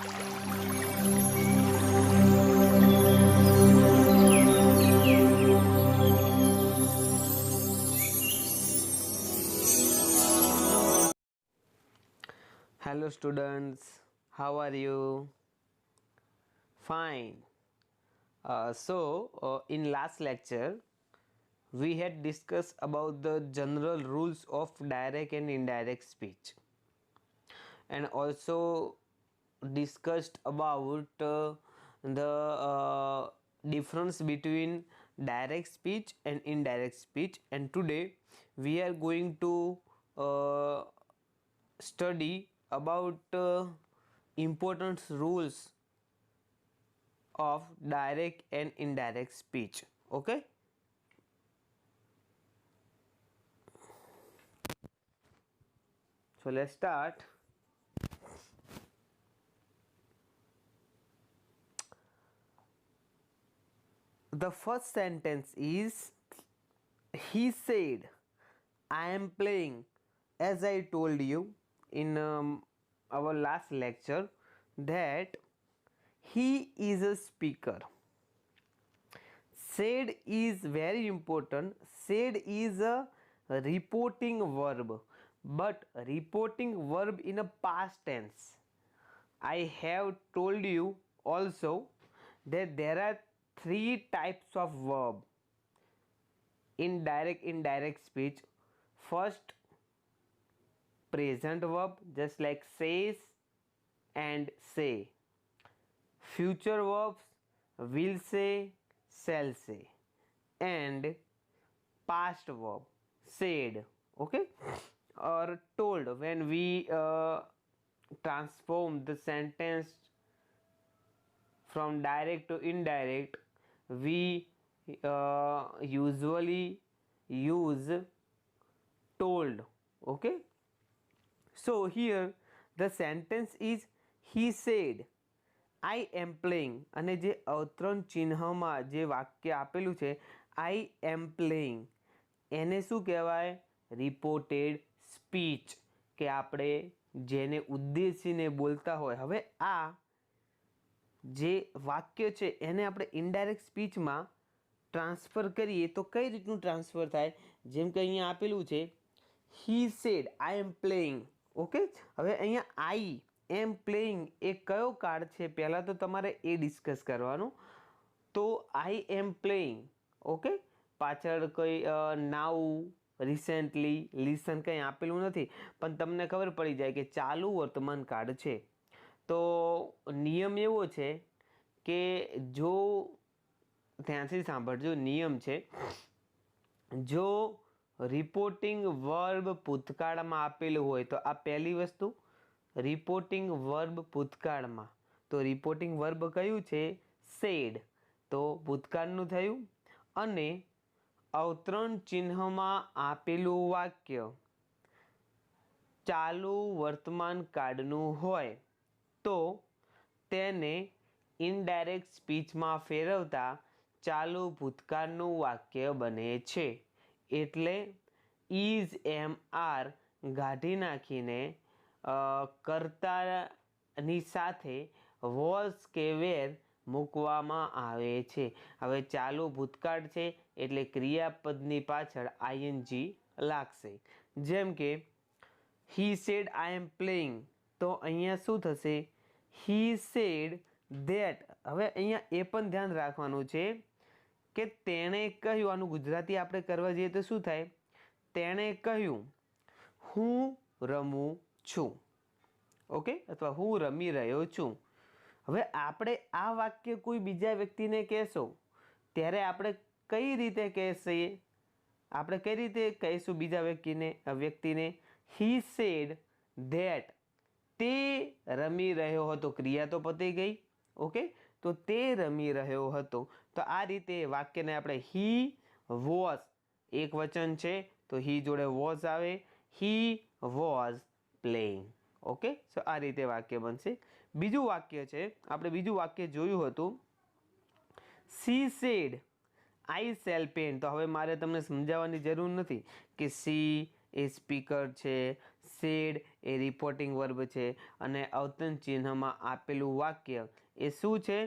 Hello students, how are you? Fine. In last lecture we had discussed about the general rules of direct and indirect speech, and also discussed about the difference between direct speech and indirect speech. And today we are going to uh, study about important rules of direct and indirect speech. Okay, so let's start. The first sentence is, he said, I am playing. As I told you in our last lecture, that he is a speaker. Said is very important. Said is a reporting verb, but reporting verb in a past tense. I have told you also that there are three types of verb in direct indirect speech. First, present verb, just like says and say. Future verbs, will say, shall say. And past verb, said. Okay, or told. When we transform the sentence from direct to indirect, we usually use told. Okay, so here the sentence is, he said I am playing, અને જે અવતરણ ચિહ્નમાં જે વાક્ય આપેલું છે I am playing, એને શું કહેવાય? રિપોર્ટેડ સ્પીચ, કે આપણે જેને ઉદ્દેશીને બોલતા હોય. હવે આ જે વાક્ય છે એને આપણે ઇનડાયરેક્ટ સ્પીચમાં ટ્રાન્સફર કરીએ તો કઈ રીતનું ટ્રાન્સફર થાય? જેમ કે અહીંયા આપેલું છે, he said I M playing. Okay, હવે અહીંયા આઈ એમ પ્લેઇંગ એ કયો કાર્ડ છે પહેલાં તો તમારે એ ડિસ્કસ કરવાનું. તો આઈ એમ પ્લેઇંગ, ઓકે, પાછળ કોઈ નાઉ, રિસેન્ટલી, લિસન કંઈ આપેલું નથી, પણ તમને ખબર પડી જાય કે ચાલુ વર્તમાન કાળ છે. તો નિયમ એવો છે કે જો, ધ્યાનથી સાંભળજો, નિયમ છે, જો રિપોર્ટિંગ વર્બ ભૂતકાળમાં આપેલું હોય તો આ પહેલી વસ્તુ, રિપોર્ટિંગ વર્બ ભૂતકાળમાં, તો રિપોર્ટિંગ વર્બ કયું છે? સેડ, તો ભૂતકાળનું થયું. અને અવતરણ ચિહ્નમાં આપેલું વાક્ય ચાલુ વર્તમાન કાળનું હોય તો તેને ઇનડાયરેક્ટ સ્પીચમાં ફેરવતા ચાલુ ભૂતકાળનું વાક્ય બને છે. એટલે ઇઝ એમ આર કાઢી નાખીને કર્તાની સાથે વોઝ કે વેર મૂકવામાં આવે છે. હવે ચાલુ ભૂતકાળ છે એટલે ક્રિયાપદની પાછળ આઈએનજી લાગશે. જેમ કે he said I M playing, તો અહીંયા શું થશે? હી સેડ ધેટ. હવે અહીંયા એ પણ ધ્યાન રાખવાનું છે કે તેણે કહ્યું, આનું ગુજરાતી આપણે કરવા જઈએ તો શું થાય? તેણે કહ્યું હું રમું છું. ઓકે, અથવા હું રમી રહ્યો છું. હવે આપણે આ વાક્ય કોઈ બીજા વ્યક્તિને કહેશો ત્યારે આપણે કઈ રીતે કહેશીએ? આપણે કઈ રીતે કહીશું બીજા વ્યક્તિને? હી સેડ ધેટ, તે રમી રહ્યો હતો. ક્રિયા તો પતી ગઈ. ઓકે, તો તે રમી રહ્યો હતો. તો આ રીતે વાક્યને આપણે હી વોઝ, એક વચન છે તો હી જોડે વોઝ આવે, he was playing. Okay, so આ રીતે વાક્ય બનશે. બીજું વાક્ય છે, આપણે બીજું વાક્ય જોયું હતું, સી સેડ આઈ શેલ પેન્ટ. તો હવે મારે તમને સમજાવવાની જરૂર નથી કે સી એ સ્પીકર છે, સેડ એ રિપોર્ટિંગ વર્બ છે અને અવતરણ ચિહ્નમાં આપેલું વાક્ય એ શું છે?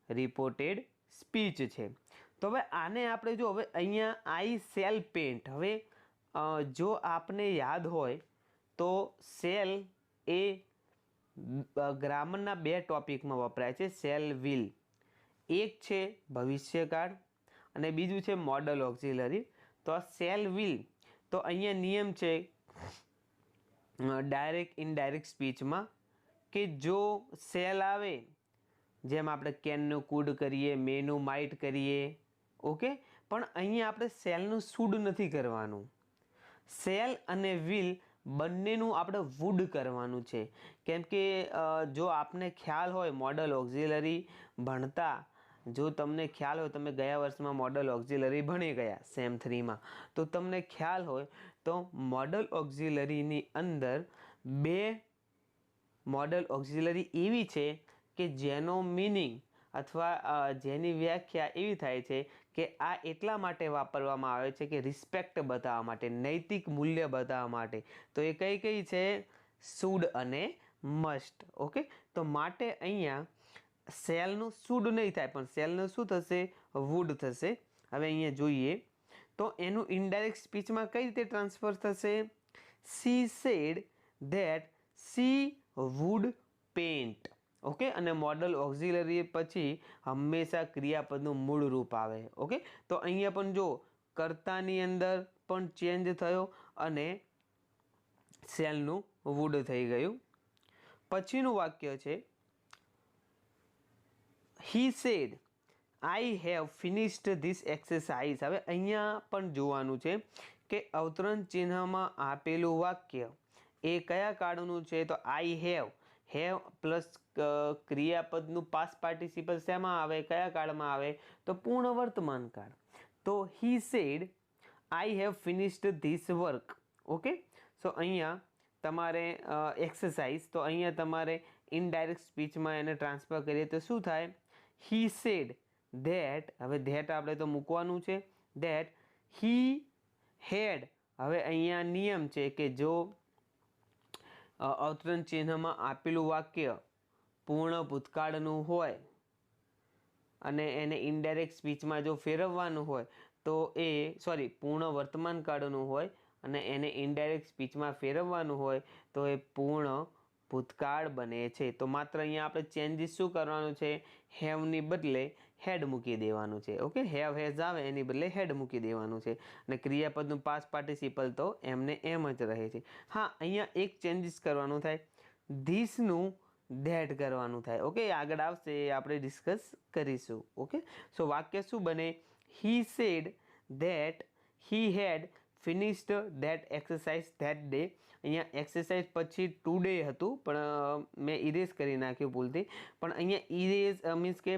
રિપોર્ટેડ સ્પીચ છે. તો હવે આને આપણે જો હવે અહીંયા આઈ સેલ પેન્ટ, હવે જો આપને યાદ હોય તો સેલ એ ગ્રામરના બે ટોપિકમાં વપરાય છે. સેલ વિલ, એક છે ભવિષ્યકાળ અને બીજું છે મોડલ ઓક્ઝિલરી. તો આ સેલ વિલ, તો અહીંયા નિયમ છે ડાયરેક્ટ ઇનડાયરેક્ટ સ્પીચમાં કે જો સેલ આવે, જેમ આપણે કેનનું કુડ કરીએ, મેનું માઇટ કરીએ, ઓકે, પણ અહીંયા આપણે સેલનું શુડ નથી કરવાનું. સેલ અને વિલ બંનેનું આપણે વુડ કરવાનું છે. કેમ કે જો આપને ખ્યાલ હોય મોડલ ઓક્ઝિલરી ભણતા, જો તમને ખ્યાલ હોય, તમે ગયા વર્ષમાં મોડલ ઓક્ઝિલરી ભણી ગયા સેમ 3માં, તો તમને ખ્યાલ હોય તો મોડલ ઓક્ઝિલરીની અંદર બે મોડલ ઓક્ઝિલરી એવી છે કે જેનો મિનિંગ અથવા જેની વ્યાખ્યા એવી થાય છે કે આ એટલા માટે વાપરવામાં આવે છે કે રિસ્પેક્ટ બતાવવા માટે, નૈતિક મૂલ્ય બતાવવા માટે. તો એ કઈ કઈ છે? શુડ અને મસ્ટ. ઓકે, તો માટે અહીંયા સેલનું શુડ નહીં થાય, પણ સેલનું શું થશે? વુડ થશે. હવે અહીંયા જોઈએ તો એનું ઇનડાયરેક્ટ સ્પીચમાં કઈ રીતે ટ્રાન્સફર થશે? C said that she wood pant. Okay, અને મોડલ ઓક્ઝિલરી પછી હંમેશા ક્રિયાપદનું મૂળ રૂપ આવે. ઓકે, તો અહીંયા પણ જો કર્તાની અંદર પણ ચેન્જ થયો અને સેલનું વુડ થઈ ગયું. પછીનું વાક્ય છે he said I have finished this exercise. હવે અહીંયા પણ જોવાનું છે કે અવતરણ ચિહ્નમાં આપેલું વાક્ય એ કયા કાળનું છે? તો આઈ હેવ પ્લસ ક્રિયાપદનું પાસ્ટ પાર્ટિસિપલ શેમાં આવે? કયા કાળમાં આવે? તો પૂર્ણ વર્તમાન કાળ. તો he said I have finished this work. Okay, so અહીંયા તમારે એક્સરસાઇઝ, તો અહીંયા તમારે ઇનડાયરેક્ટ સ્પીચમાં એને ટ્રાન્સફર કરીએ તો શું થાય? હી સેડ ધેટ, હવે ધેટ આપણે તો મૂકવાનું છે, ધેટ હી હેડ. હવે અહીંયા નિયમ છે કે જો અવતરણ ચિહ્નમાં આપેલું વાક્ય પૂર્ણ ભૂતકાળનું હોય અને એને ઇનડાયરેક્ટ સ્પીચમાં જો ફેરવવાનું હોય તો પૂર્ણ વર્તમાન કાળનું હોય અને એને ઇનડાયરેક્ટ સ્પીચમાં ફેરવવાનું હોય તો એ પૂર્ણ ભૂતકાળ બને છે. તો માત્ર અહીંયા આપણે ચેન્જીસ શું કરવાનું છે? હેવની બદલે હેડ મૂકી દેવાનું છે. ઓકે, હેવ હેઝ આવે એની બદલે હેડ મૂકી દેવાનું છે અને ક્રિયાપદનું પાસ્ટ પાર્ટિસિપલ તો એમને એમ જ રહે છે. હા, અહીંયા એક ચેન્જીસ કરવાનું થાય, ધીસનું ધેટ કરવાનું થાય. ઓકે, આગળ આવશે એ આપણે ડિસ્કસ કરીશું. ઓકે, સો વાક્ય શું બને? He said that he had finished that exercise that day. અહીંયા એક્સરસાઇઝ પછી ટુડે હતું પણ મેં ઇરેઝ કરી નાખ્યું ભૂલથી. પણ અહીંયા ઇરેઝ મીન્સ કે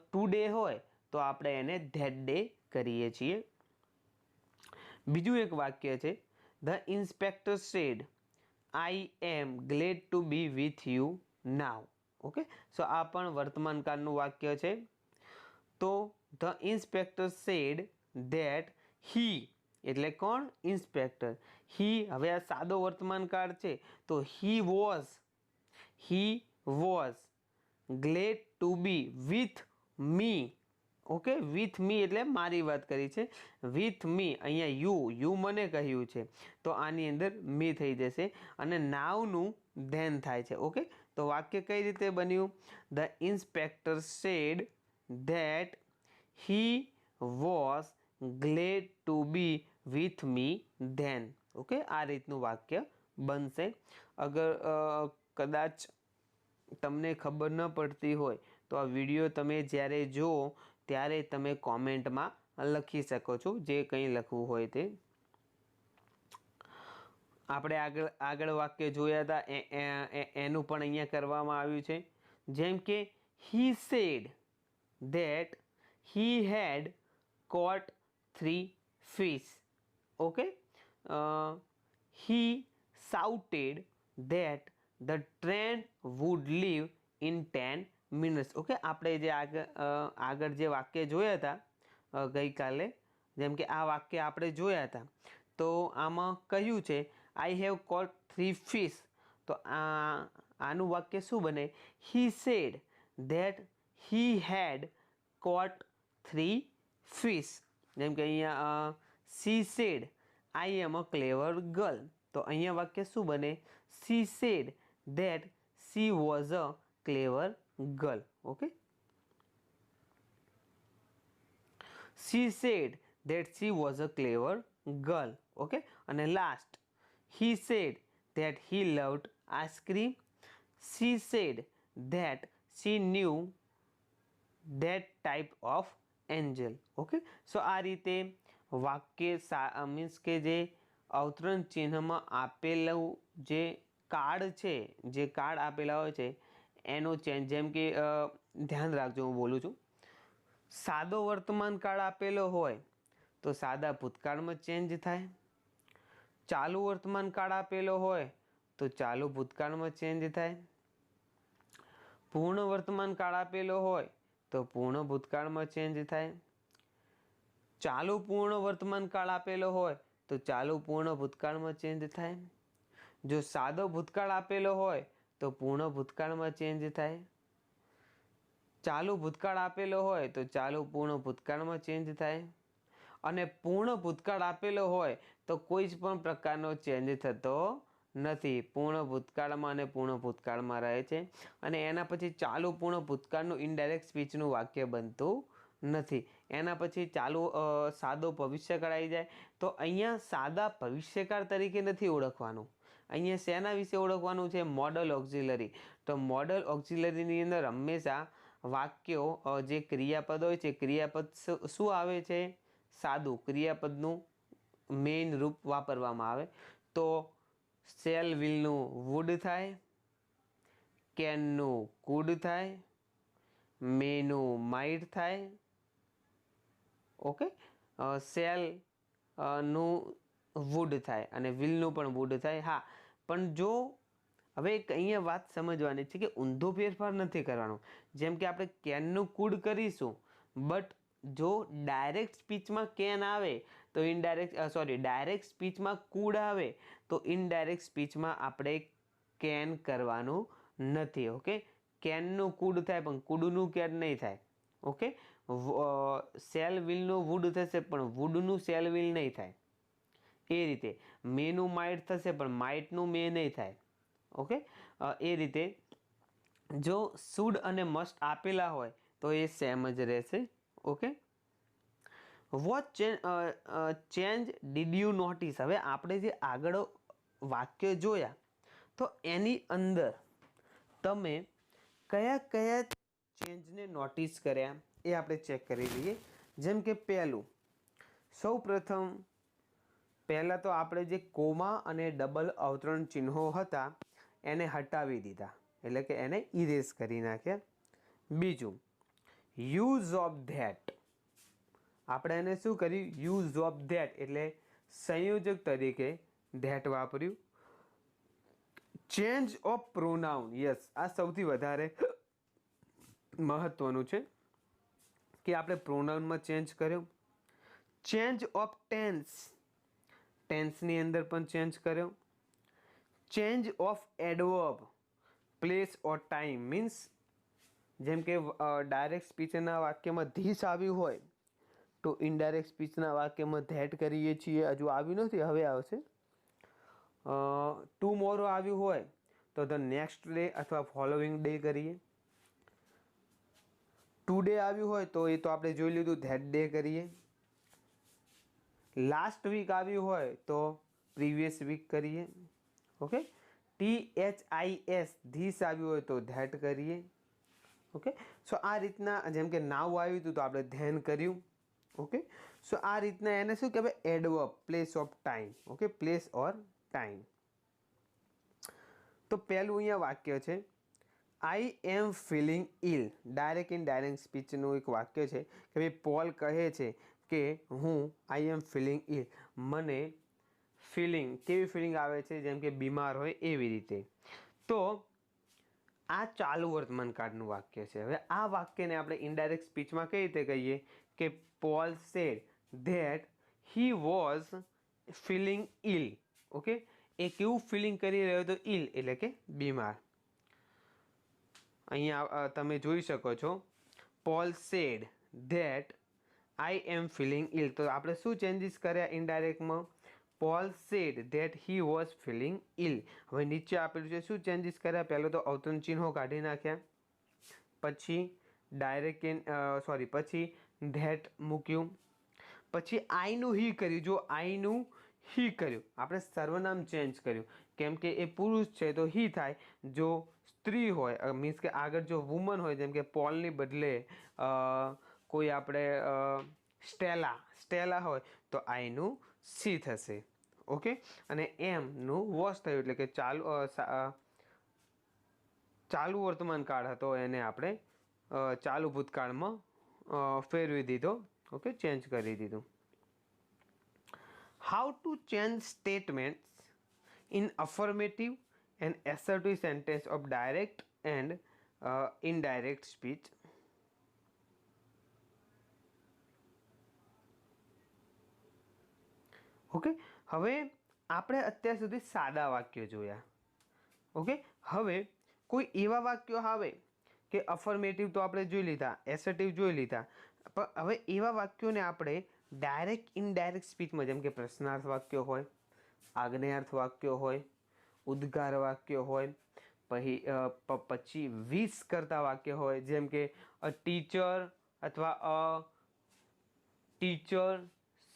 ટુડે હોય તો આપણે એને ધેટ ડે કરીએ છીએ. બીજું એક વાક્ય છે the inspector said I am glad to be with you now. Okay, so આ પણ વર્તમાન કાળનું વાક્ય છે. તો the inspector said that he, એટલે કોણ? ઇન્સ્પેક્ટર. હી, હવે આ સાદો વર્તમાન કાળ છે તો he was glad to be with me. Okay, with me એટલે મારી વાત કરી છે. વિથ મી, અહીંયા યુ મને કહ્યું છે તો આની અંદર મી થઈ જશે અને નાવનું ધેન થાય છે. ઓકે, તો વાક્ય કઈ રીતે બન્યું? The inspector said that he was glad to be with me then. Okay, આ રીતનું વાક્ય બનશે. અગર કદાચ તમને ખબર ન પડતી હોય તો આ વિડીયો તમે જ્યારે જુઓ ત્યારે તમે કોમેન્ટમાં લખી શકો છો જે કંઈ લખવું હોય તે. આપણે આગળ વાક્ય જોયા હતા એનું પણ અહીંયા કરવામાં આવ્યું છે. જેમ કે he said that he had caught 3 fish. Okay, he shouted that the train would leave in 10 minutes. Okay, આપણે જે આગળ જે વાક્ય જોયા હતા ગઈકાલે, જેમ કે આ વાક્ય આપણે જોયા હતા તો આમાં કહ્યું છે આઈ હેવ કોટ 3 ફિશ, તો આનું વાક્ય શું બને? He said that he had caught 3 fish. જેમ કે અહીંયા she said I am a clever girl, તો અહીંયા વાક્ય શું બને? She said that she was a clever girl. Okay, she said that she was a clever girl. Okay, and last, he said that he loved ice cream. She said that she knew that type of angel. Okay, so આ રીતે વાક્ય means કે જે અવતરણ ચિહ્નમાં આપેલું જે card છે, જે કાર્ડ આપેલા હોય છે એનો ચેન્જ, જેમ કે ધ્યાન રાખજો હું બોલું છું. સાદો વર્તમાન કાળ આપેલો હોય તો સાદા ભૂતકાળમાં ચેન્જ થાય. ચાલુ વર્તમાન કાળ આપેલો હોય તો ચાલુ ભૂતકાળમાં ચેન્જ થાય. પૂર્ણ વર્તમાન કાળ આપેલો હોય તો પૂર્ણ ભૂતકાળમાં ચેન્જ થાય. ચાલુ પૂર્ણ વર્તમાન કાળ આપેલો હોય તો ચાલુ પૂર્ણ ભૂતકાળમાં ચેન્જ થાય. જો સાદો ભૂતકાળ આપેલો હોય તો પૂર્ણ ભૂતકાળમાં ચેન્જ થાય. ચાલુ ભૂતકાળ આપેલો હોય તો ચાલુ પૂર્ણ ભૂતકાળમાં ચેન્જ થાય. અને પૂર્ણ ભૂતકાળ આપેલો હોય તો કોઈ જ પણ પ્રકારનો ચેન્જ થતો નથી. પૂર્ણ ભૂતકાળમાં અને પૂર્ણ ભૂતકાળમાં રહે છે. અને એના પછી ચાલુ પૂર્ણ ભૂતકાળનું ઇનડાયરેક્ટ સ્પીચનું વાક્ય બનતું નથી. એના પછી ચાલુ સાદો ભવિષ્યકાળ આવી જાય. તો અહીંયા સાદા ભવિષ્યકાળ તરીકે નથી ઓળખવાનું. અહીંયા શેના વિશે ઓળખવાનું છે? Model auxiliary. તો મોડલ ઓક્ઝિલરીની અંદર હંમેશા વાક્યો જે ક્રિયાપદ હોય છે, ક્રિયાપદ શું આવે છે? સાદું. ક્રિયાપદનું મેઇન રૂપ વાપરવામાં આવે. તો શેલ વિલનું વુડ થાય, કેનનું કુડ થાય, મેનું માઇટ થાય. ઓકે, શેલ નું વુડ થાય અને વિલનું પણ વુડ થાય. હા, પણ જો હવે એક અહીંયા વાત સમજવાની છે કે ઊંધો ફેરફાર નથી કરવાનો. જેમ કે આપણે કેનનું કુડ કરીશું, બટ જો ડાયરેક્ટ સ્પીચમાં કેન આવે તો ડાયરેક્ટ સ્પીચમાં કુડ આવે તો ઇનડાયરેક્ટ સ્પીચમાં આપણે કેન કરવાનું નથી. ઓકે, કેનનું કુડ થાય પણ કુડનું કેન નહીં થાય. ઓકે, સેલ વિલનું વુડ થશે પણ વુડનું સેલ વિલ નહીં થાય. એ રીતે મેનું માઇટ થશે પણ માઇટનું મે નહીં થાય. ઓકે, એ રીતે જો શુડ અને મસ્ટ આપેલા હોય તો એ સેમ જ રહેશે. Okay, what change did you notice? હવે આપણે જે આગળ વાક્ય જોયા તો એની અંદર તમે કયા કયા ચેન્જને નોટિસ કર્યા એ આપણે ચેક કરી લઈએ. જેમ કે પહેલાં તો આપણે જે કોમા અને ડબલ અવતરણ ચિહ્નો હતા એને હટાવી દીધા, એટલે કે એને ઇરેઝ કરી નાખ્યા. બીજું, યુઝ ઓફ ધેટ, આપણે એને શું કર્યું? યુઝ ઓફ ધેટ એટલે સંયોજક તરીકે ધેટ વાપર્યું. ચેન્જ ઓફ પ્રોનાઉન, યસ, આ સૌથી વધારે મહત્વનું છે કે આપણે પ્રોનાઉનમાં ચેન્જ કર્યો. ચેન્જ ઓફ ટેન્સ, ટેન્સની અંદર પણ ચેન્જ કર્યો. Change of adverb, place or time, means જેમ કે ડાયરેક્ટ સ્પીચના વાક્યમાં ધીસ આવ્યું હોય તો ઇનડાયરેક્ટ સ્પીચના વાક્યમાં ધેટ કરીએ છીએ. હજુ આવ્યું નથી, હવે આવશે. ટુમોરો આવ્યું હોય તો ધ નેક્સ્ટ ડે અથવા ફોલોવિંગ ડે કરીએ. ટુડે આવ્યું હોય તો એ તો આપણે જોઈ લીધું, ધેટ ડે કરીએ. લાસ્ટ વીક આવ્યું હોય તો પ્રીવિયસ વીક કરીએ. ઓકે, THIS ધીસ આવ્યું હોય તો ધેટ કરીએ. ઓકે, સો આ રીતના, જેમ કે નાવ આવ્યું હતું તો આપણે ધેન કર્યું. ઓકે, સો આ રીતના એને શું કહેવાય? Adverb, place of time. Okay, place or time. તો પહેલું અહીંયા વાક્ય છે આઈ એમ ફિલિંગ ઇલ. ડાયરેક્ટ ઇનડાયરેક્ટ સ્પીચનું એક વાક્ય છે કે ભાઈ પોલ કહે છે કે હું આઈ એમ ફિલિંગ ઇલ, મને ફિલિંગ, કેવી ફિલિંગ આવે છે? જેમ કે બીમાર હોય એવી રીતે. તો આ ચાલુ વર્તમાન કાળનું વાક્ય છે. હવે આ વાક્યને આપણે ઇનડાયરેક્ટ સ્પીચમાં કઈ રીતે કહીએ કે Paul said that he was feeling ill. Okay, એ કેવું ફિલિંગ કરી રહ્યો હતો? ઇલ એટલે કે બીમાર. અહીંયા તમે જોઈ શકો છો, Paul said that I am feeling ill. તો આપણે શું ચેન્જીસ કર્યા ઇનડાયરેક્ટમાં? Paul said that he was feeling ill. હવે નીચે આપેલું છે, શું ચેન્જીસ કર્યા? પહેલો તો અવતરણ ચિહ્નો કાઢી નાખ્યા, પછી પછી ધેટ મૂક્યું, પછી આઈનું હી કર્યું. જો આઈનું હી કર્યું, આપણે સર્વનામ ચેન્જ કર્યું, કેમ કે એ પુરુષ છે તો હી થાય. જો સ્ત્રી હોય, મીન્સ કે આગળ જો વુમન હોય, જેમ કે પોલની બદલે કોઈ આપણે સ્ટેલા હોય તો આઈનું સી થશે. ઓકે, અને એમનું વોશ થયું, એટલે કે ચાલુ વર્તમાન કાળ હતો એને આપણે ચાલુ ભૂતકાળમાં ફેરવી દીધો. ઓકે, ચેન્જ કરી દીધું. How to change statements in affirmative and assertive sentence of direct and indirect speech. Okay, હવે આપણે અત્યાર સુધી સાદા વાક્યો જોયા. ઓકે, હવે કોઈ એવા વાક્યો આવે કે અફર્મેટિવ તો આપણે જોઈ લીધા, એસર્ટિવ જોઈ લીધા, પણ હવે એવા વાક્યોને આપણે ડાયરેક્ટ ઇનડાયરેક્ટ સ્પીચમાં, જેમ કે પ્રશ્નાર્થ વાક્યો હોય, આજ્ઞાર્થ વાક્યો હોય, ઉદ્ગાર વાક્યો હોય, પછી વિશ કરતા વાક્ય હોય, જેમ કે અ ટીચર અથવા a teacher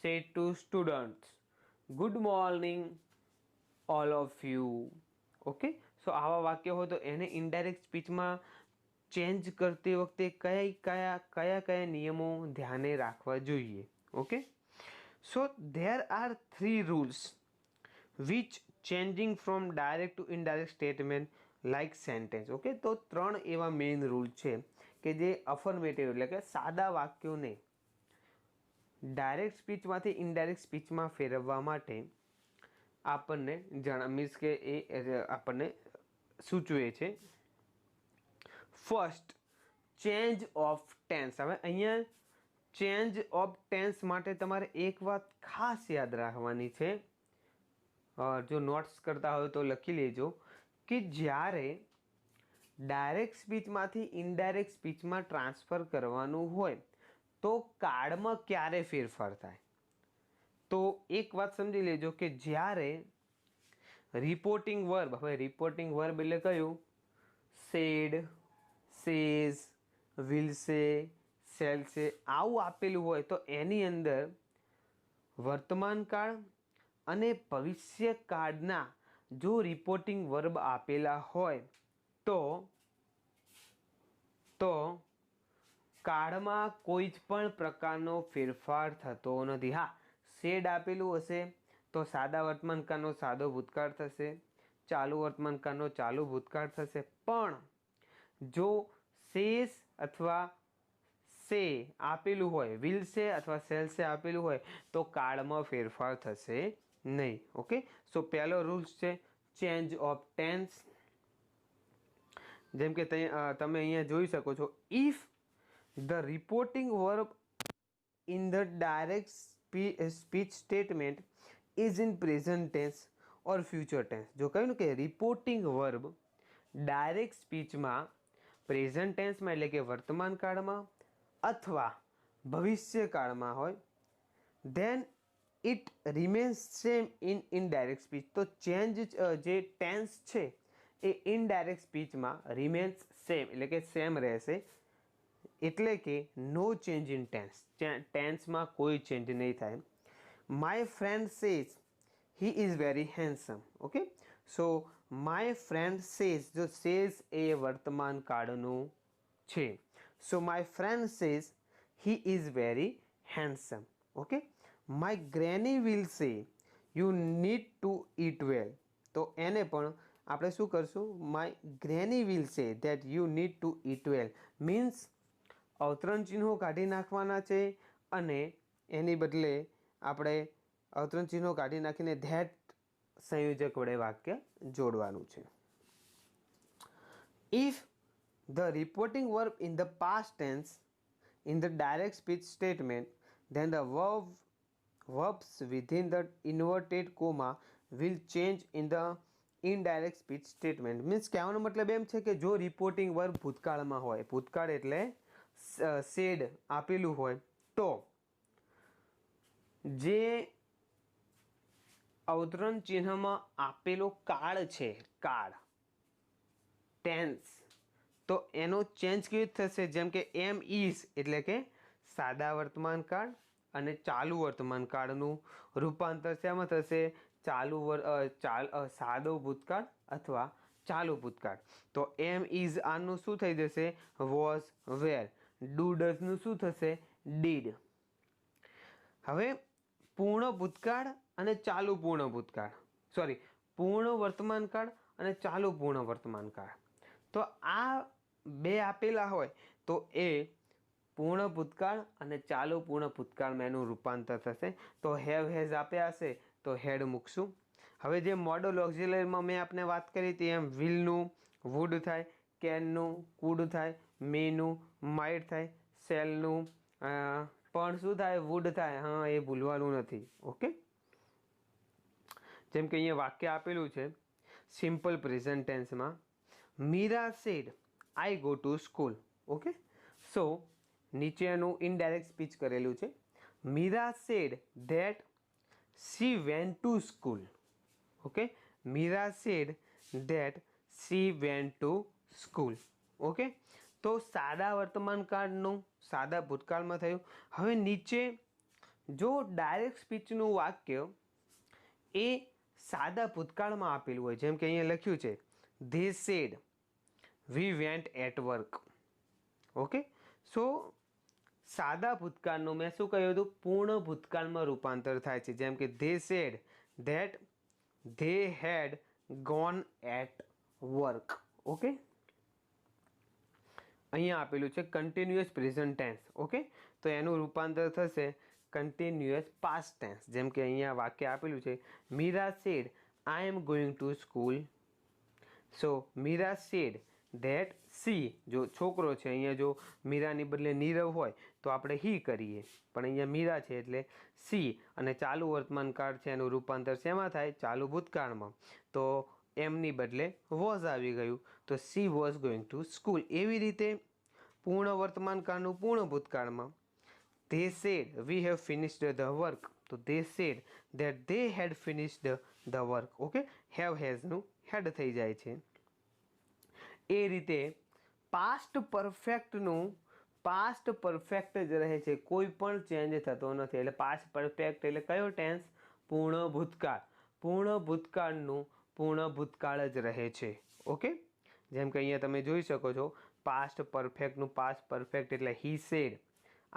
said to students, good morning all of you. Okay, so આવા વાક્ય હોય તો એને ઇનડાયરેક્ટ સ્પીચમાં ચેન્જ કરતી વખતે કયા નિયમો ધ્યાને રાખવા જોઈએ? Okay, so there are 3 rules which changing from direct to indirect statement like sentence. Okay, તો 3 એવા મેઇન રૂલ છે કે જે અફર્મેટિવ એટલે કે સાદા વાક્યોને ડાયરેક્ટ સ્પીચમાંથી ઇનડાયરેક્ટ સ્પીચમાં ફેરવવા માટે આપણને મીન્સ કે એ આપણને સૂચવે છે. First, change of tense. હવે અહીંયા ચેન્જ ઓફ ટેન્સ માટે તમારે એક વાત ખાસ યાદ રાખવાની છે, જો નોટ્સ કરતા હોય તો લખી લેજો, કે જ્યારે ડાયરેક્ટ સ્પીચમાંથી ઇનડાયરેક્ટ સ્પીચમાં ટ્રાન્સફર કરવાનું હોય તો કાળમાં ક્યારે ફેરફાર થાય? તો એક વાત સમજી લેજો કે જ્યારે રિપોર્ટિંગ વર્બ, હવે રિપોર્ટિંગ વર્બ એટલે કયું? Said, says, will say, shall say, આવું આપેલું હોય તો એની અંદર વર્તમાન કાળ અને ભવિષ્ય કાળના જો રિપોર્ટિંગ વર્બ આપેલા હોય તો કાળમાં કોઈ જ પણ પ્રકારનો ફેરફાર થતો નથી. હા, સેડ આપેલું હશે તો સાદા વર્તમાન કાળનો સાદો ભૂતકાળ થશે, ચાલુ વર્તમાન કાળનો ચાલુ ભૂતકાળ થશે. પણ જો સેસ અથવા સે આપેલું હોય, વિલ સે અથવા શેલ સે આપેલું હોય તો કાળમાં ફેરફાર થશે નહીં. ઓકે, સો પહેલો રૂલ્સ છે ચેન્જ ઓફ ટેન્સ. જેમ કે તમે અહીંયા જોઈ શકો છો, if the reporting verb in the direct speech statement is in present tense or future tense. જો કહ્યું ને કે રિપોર્ટિંગ વર્બ ડાયરેક્ટ સ્પીચમાં પ્રેઝન્ટ ટેન્સમાં એટલે કે વર્તમાન કાળમાં અથવા ભવિષ્ય કાળમાં હોય, then it remains same in indirect speech. તો ચેન્જ જે ટેન્સ છે એ ઇનડાયરેક્ટ સ્પીચમાં રિમેન્સ સેમ એટલે કે સેમ રહેશે, એટલે કે નો ચેન્જ ઇન ટેન્સ, ટેન્સમાં કોઈ ચેન્જ નહીં થાય. My friend says he is very handsome. Okay, so my friend says, જો સેઝ એ વર્તમાન કાળનું છે, so my friend says he is very handsome. Okay, my granny will say you need to eat well. તો એને પણ આપણે શું કરશું? My granny will say that you need to eat well. Means અવતરણ ચિહ્નો કાઢી નાખવાના છે અને એની બદલે આપણે અવતરણ ચિહ્નો કાઢી નાખીને ધેટ સંયોજક વડે વાક્ય જોડવાનું છે. If the reporting verb in the past tense in the direct speech statement, then the verbs within the inverted comma will change in the indirect speech statement. Means કહેવાનો મતલબ એમ છે કે જો રિપોર્ટિંગ વર્બ ભૂતકાળમાં હોય, ભૂતકાળ એટલે સેડ આપેલું હોય, તો જે અવતરણ ચિહ્નમાં આપેલો કાળ છે, કાળ ટેન્સ, તો એનો ચેન્જ કેવી રીતે થશે? જેમ કે એમ ઇઝ એટલે કે સાદા વર્તમાન કાળ અને ચાલુ વર્તમાન કાળનું રૂપાંતર શેમાં થશે? સાદો ભૂતકાળ અથવા ચાલુ ભૂતકાળ. તો એમ ઇઝ આનું શું થઈ જશે? Was, wear. ડુ ડઝનું શું થશે? ડીડ. હવે પૂર્ણ ભૂતકાળ અને ચાલુ પૂર્ણ ભૂતકાળ, પૂર્ણ વર્તમાન કાળ અને ચાલુ પૂર્ણ વર્તમાન કાળ. તો આ બે આપેલા હોય તો એ પૂર્ણ ભૂતકાળ અને ચાલુ પૂર્ણ ભૂતકાળમાં એનું રૂપાંતર થશે. તો હેવ હેઝ આપ્યા હશે તો હેડ મૂકશું. હવે જે મોડલ ઓક્ઝિલરીમાં મેં આપને વાત કરી હતી એમ વિલનું વુડ થાય, કેનનું કુડ થાય, મેનું માઇટ થાય, સેલનું પણ શું થાય? વુડ થાય. હા, એ ભૂલવાનું નથી. ઓકે, જેમ કે અહીંયા વાક્ય આપેલું છે સિમ્પલ પ્રેઝન્ટ ટેન્સમાં, Meera said I go to school. Okay, so નીચેનું ઇનડાયરેક્ટ સ્પીચ કરેલું છે. Meera said that she went to school. Okay, Meera said that she went to school. Okay, તો સાદા વર્તમાન કાળનું સાદા ભૂતકાળમાં થયું. હવે નીચે જો ડાયરેક્ટ સ્પીચનું વાક્ય એ સાદા ભૂતકાળમાં આપેલું હોય, જેમ કે અહીંયા લખ્યું છે they said we went at work. Okay, so સાદા ભૂતકાળનું મેં શું કહ્યું હતું? પૂર્ણ ભૂતકાળમાં રૂપાંતર થાય છે. જેમ કે they said that they had gone at work. Okay, અહીંયા આપેલું છે કન્ટિન્યુઅસ પ્રેઝન્ટ ટેન્સ. ઓકે, તો એનું રૂપાંતર થશે કન્ટિન્યુઅસ પાસ્ટ ટેન્સ. જેમ કે અહીંયા વાક્ય આપેલું છે Meera said I am going to school. So Meera said that she, જો છોકરો છે, અહીંયા જો મીરાની બદલે નીરવ હોય તો આપણે હી કરીએ, પણ અહીંયા મીરા છે એટલે સી. અને ચાલુ વર્તમાન કાળ છે એનું રૂપાંતર શેમાં થાય? ચાલુ ભૂતકાળમાં. તો એમની બદલે વોઝ આવી ગયું, તો she was going to school. એવી રીતે પૂર્ણ વર્તમાન કાળનું પૂર્ણ ભૂતકાળમાં they said we have finished the work, તો they said that they had finished the work. Okay, have has નું હેડ થઈ જાય છે. એ રીતે પાસ્ટ પરફેક્ટનું પાસ્ટ પરફેક્ટ જ રહે છે, કોઈ પણ ચેન્જ થતો નથી. એટલે પાસ્ટ પરફેક્ટ એટલે કયો ટેન્સ? પૂર્ણ ભૂતકાળ. પૂર્ણ ભૂતકાળનું પૂર્ણ ભૂતકાળ જ રહે છે. ઓકે, જેમ કે અહીંયા તમે જોઈ શકો છો પાસ્ટ પરફેક્ટનું પાસ્ટ પરફેક્ટ એટલે he said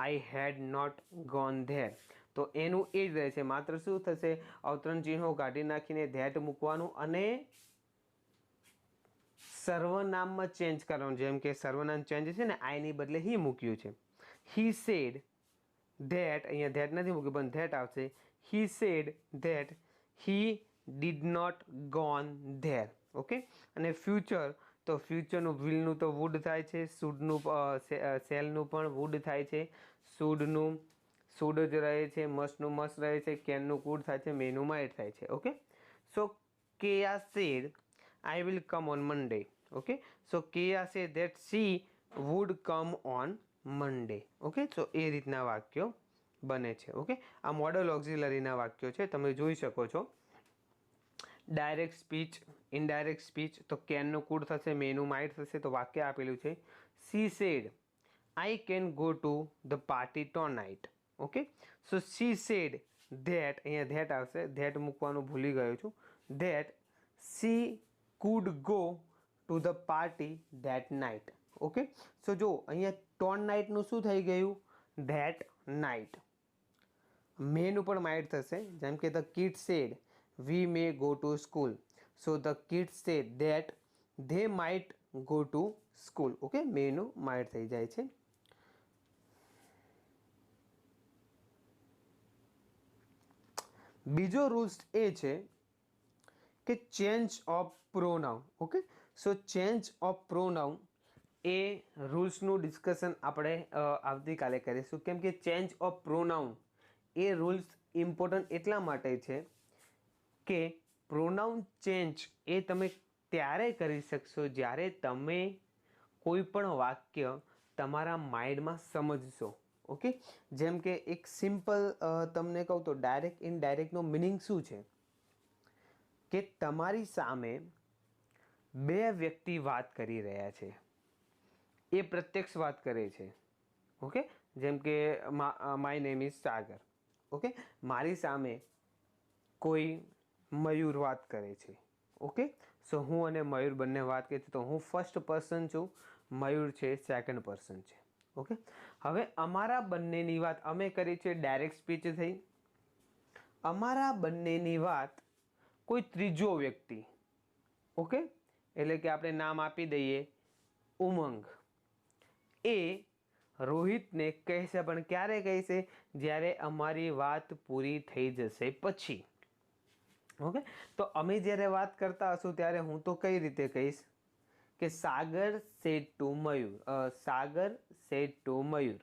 I had not gone there. તો એનું એ જ રહે છે. માત્ર શું થશે? અવતરણ ચિહ્નો કાઢી નાખીને ધેટ મૂકવાનું અને સર્વનામમાં ચેન્જ કરવાનું. જેમ કે સર્વનામ ચેન્જ છે ને, આઈની બદલે હી મૂક્યું છે. હી સેડ ધેટ, અહીંયા ધેટ નથી મૂક્યું પણ ધેટ આવશે. He said that he did not gone there. Okay, અને ફ્યુચર, તો ફ્યુચરનું વિલનું તો વુડ થાય છે, શુડનું સેલનું પણ વુડ થાય છે, શુડનું શુડ જ રહે છે, મસ્ટનું મસ્ટ રહે છે, કેનનું કુડ થાય છે, મેનું માઇટ થાય છે. Okay, so Keya said I will come on Monday. Okay, so Keya said that she would come on Monday. Okay, so એ રીતના વાક્યો બને છે. ઓકે, આ મોડલ ઓક્ઝિલરીના વાક્યો છે, તમે જોઈ શકો છો. ડાયરેક્ટ સ્પીચ, ઇનડાયરેક્ટ સ્પીચ, તો કેનનું કુડ થશે, મેનું માઇટ થશે. તો વાક્ય આપેલું છે she said I can go to the party tonight. Okay, so she said that, અહીંયા ધેટ આવશે, ધેટ મૂકવાનું ભૂલી ગયો છું, that she could go to the party that night. Okay, so જો અહીંયા ટોન નાઇટનું શું થઈ ગયું? That night. મેનું પણ માઇટ થશે. જેમ કે the kid said we may go to school, so the kids say that they might go to school. Okay, may નું might થઈ જાય છે. બીજો રૂલ્સ એ છે કે change of pronoun. Okay, so change of pronoun એ રૂલ્સનું ડિસ્કશન આપણે આવતીકાલે કરીશું. કેમ કે ચેન્જ ઓફ પ્રોનાઉન એ રૂલ્સ ઇમ્પોર્ટન્ટ એટલા માટે છે કે પ્રોનાઉન ચેન્જ એ તમે ત્યારે કરી શકશો જ્યારે તમે કોઈ પણ વાક્ય તમારા માઇન્ડમાં સમજશો. ઓકે, જેમ કે એક સિમ્પલ તમને કહું તો ડાયરેક્ટ ઇનડાયરેક્ટનો મિનિંગ શું છે કે તમારી સામે બે વ્યક્તિ વાત કરી રહ્યા છે, એ પ્રત્યક્ષ વાત કરે છે. ઓકે, જેમ કે my name is Sagar. Okay, મારી સામે કોઈ મયુર વાત કરે છે. ઓકે, સો હું અને મયુર બંને વાત કરીએ તો હું ફર્સ્ટ પર્સન છું, મયુર છે સેકન્ડ પર્સન છે. ઓકે, હવે અમારા બંનેની વાત અમે કરી છે ડાયરેક્ટ સ્પીચ થઈ. અમારા બંનેની વાત કોઈ ત્રીજો વ્યક્તિ, ઓકે, એટલે કે આપણે નામ આપી દઈએ ઉમંગ, એ રોહિતને કહેશે, પણ ક્યારે કહેશે? જ્યારે અમારી વાત પૂરી થઈ જશે પછી. ઓકે, તો અમે જ્યારે વાત કરતા હશું ત્યારે હું તો કઈ રીતે કહીશ કે Sagar said to Mayur, Sagar said to Mayur,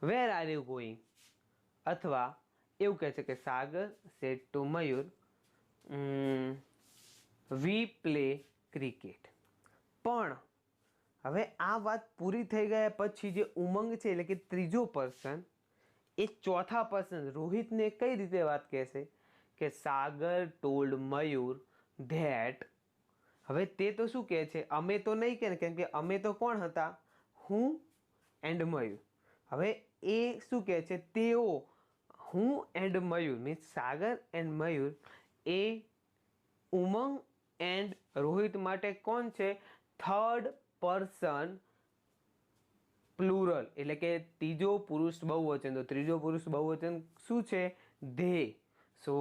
where are you going? અથવા એવું કહે છે કે Sagar said to Mayur, we play cricket. પણ હવે આ વાત પૂરી થઈ ગયા પછી જે ઉમંગ છે એટલે કે ત્રીજો પર્સન, એ ચોથા પર્સન રોહિતને કઈ રીતે વાત કહેશે કે સાગર ટોલ્ડ મયુર ધેટ. હવે તે તો શું કહે છે? અમે તો નહીં કહે, કેમ કે અમે તો કોણ હતા? હું એન્ડ મયુર. હવે એ શું કહે છે? તેઓ, હું and Mayur means Sagar and Mayur, A Umang and Rohit માટે કોણ છે? થર્ડ પર્સન પ્લુરલ, એટલે કે ત્રીજો પુરુષ બહુવચન. તો ત્રીજો પુરુષ બહુવચન શું છે? They. So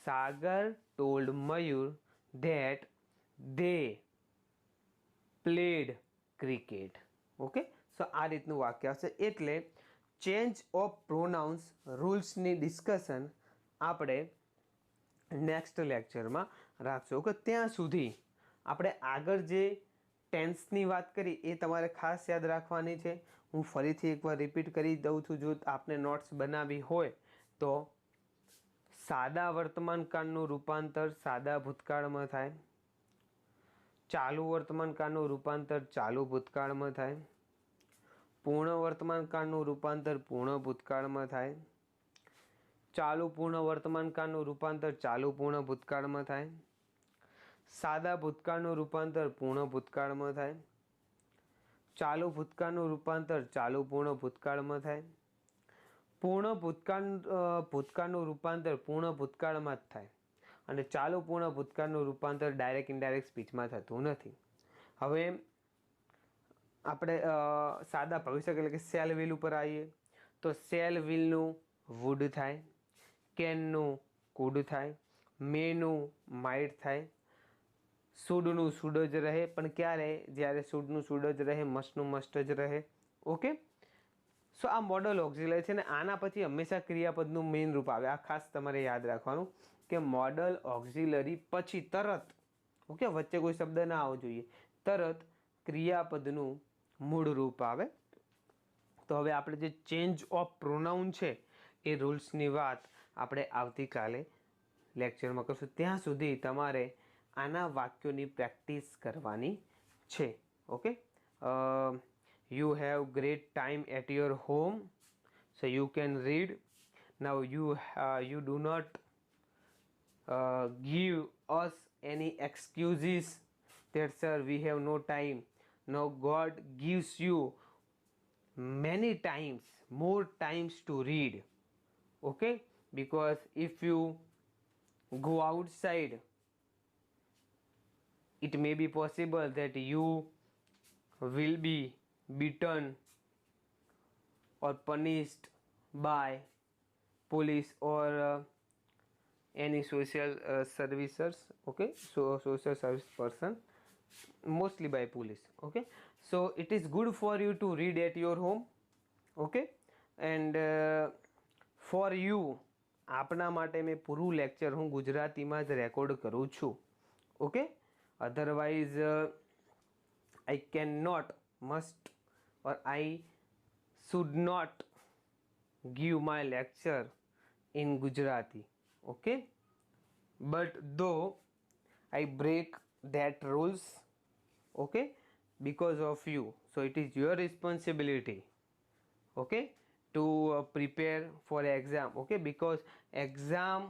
Sagar told Mayur that they played cricket. Okay, so આ રીતનું વાક્ય આવશે. એટલે ચેન્જ ઓફ પ્રોનાઉન્સ રૂલ્સની ડિસ્કશન આપણે નેક્સ્ટ લેક્ચરમાં રાખશું. ઓકે, ત્યાં સુધી આપણે આગળ જે ટેન્સની વાત કરી એ તમારે ખાસ યાદ રાખવાની છે. હું ફરીથી એકવાર રિપીટ કરી દઉં છું. જો આપને નોટ્સ બનાવી હોય તો સાદા વર્તમાન કાળનું રૂપાંતર સાદા ભૂતકાળમાં થાય, ચાલુ વર્તમાન કાળનું રૂપાંતર ચાલુ ભૂતકાળમાં થાય, પૂર્ણ વર્તમાન કાળનું રૂપાંતર પૂર્ણ ભૂતકાળમાં થાય, ચાલુ પૂર્ણ વર્તમાન કાળનું રૂપાંતર ચાલુ પૂર્ણ ભૂતકાળમાં થાય, સાદા ભૂતકાળનું રૂપાંતર પૂર્ણ ભૂતકાળમાં થાય, ચાલુ ભૂતકાળનું રૂપાંતર ચાલુ પૂર્ણ ભૂતકાળમાં થાય, પૂર્ણ ભૂતકાળનું રૂપાંતર પૂર્ણ ભૂતકાળમાં જ થાય, અને ચાલુ પૂર્ણ ભૂતકાળનું રૂપાંતર ડાયરેક્ટ ઇનડાયરેક્ટ સ્પીચમાં થતું નથી. હવે આપણે સાદા ભવિષ્ય એટલે કે સેલ વિલ ઉપર આવીએ તો સેલ વિલનું વુડ થાય, કેનનું કુડ થાય, મેનું માઇટ થાય, શુડનું શુડ જ રહે, પણ ક્યારે? જ્યારે શુડનું શુડ જ રહે, મસ્ટનું મસ્ટ જ રહે. ઓકે, સો આ મોડલ ઓક્ઝિલરી છે ને આના પછી હંમેશા ક્રિયાપદનું મેઇન રૂપ આવે. આ ખાસ તમારે યાદ રાખવાનું કે મોડલ ઓક્ઝિલરી પછી તરત, ઓકે, વચ્ચે કોઈ શબ્દ ના આવવો જોઈએ, તરત ક્રિયાપદનું મૂળ રૂપ આવે. તો હવે આપણે જે ચેન્જ ઓફ પ્રોનાઉન છે એ રૂલ્સની વાત આપણે આવતીકાલે લેક્ચરમાં કરશું. ત્યાં સુધી તમારે આના વાક્યોની પ્રેક્ટિસ કરવાની છે. Okay, you have great time at your home, so you can read. Now you do not give us any excuses that sir we have no time. Now God gives you many times, more times to read. Okay, because if you go outside, it may be possible that you will be beaten or punished by police or any social services. Okay, so social service person, mostly by police. Okay, so it is good for you to read at your home. Okay, and for you, આપના માટે મેં પૂરું lecture હું ગુજરાતીમાં જ record કરું છું. Okay, otherwise I cannot, must or I should not give my lecture in Gujarati. Okay, but though I break that rules, okay, because of you, so it is your responsibility, okay, to prepare for exam, okay, because exam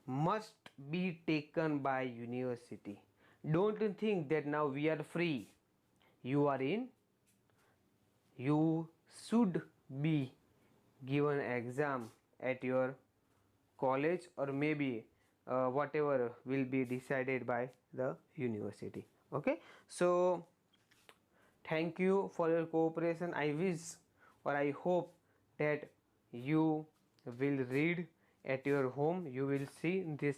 must be taken by university. Don't think that now we are free, you are in, you should be given exam at your college, or maybe whatever will be decided by the university, okay. So thank you for your cooperation. I wish, or I hope, that you will read at your home, you will see this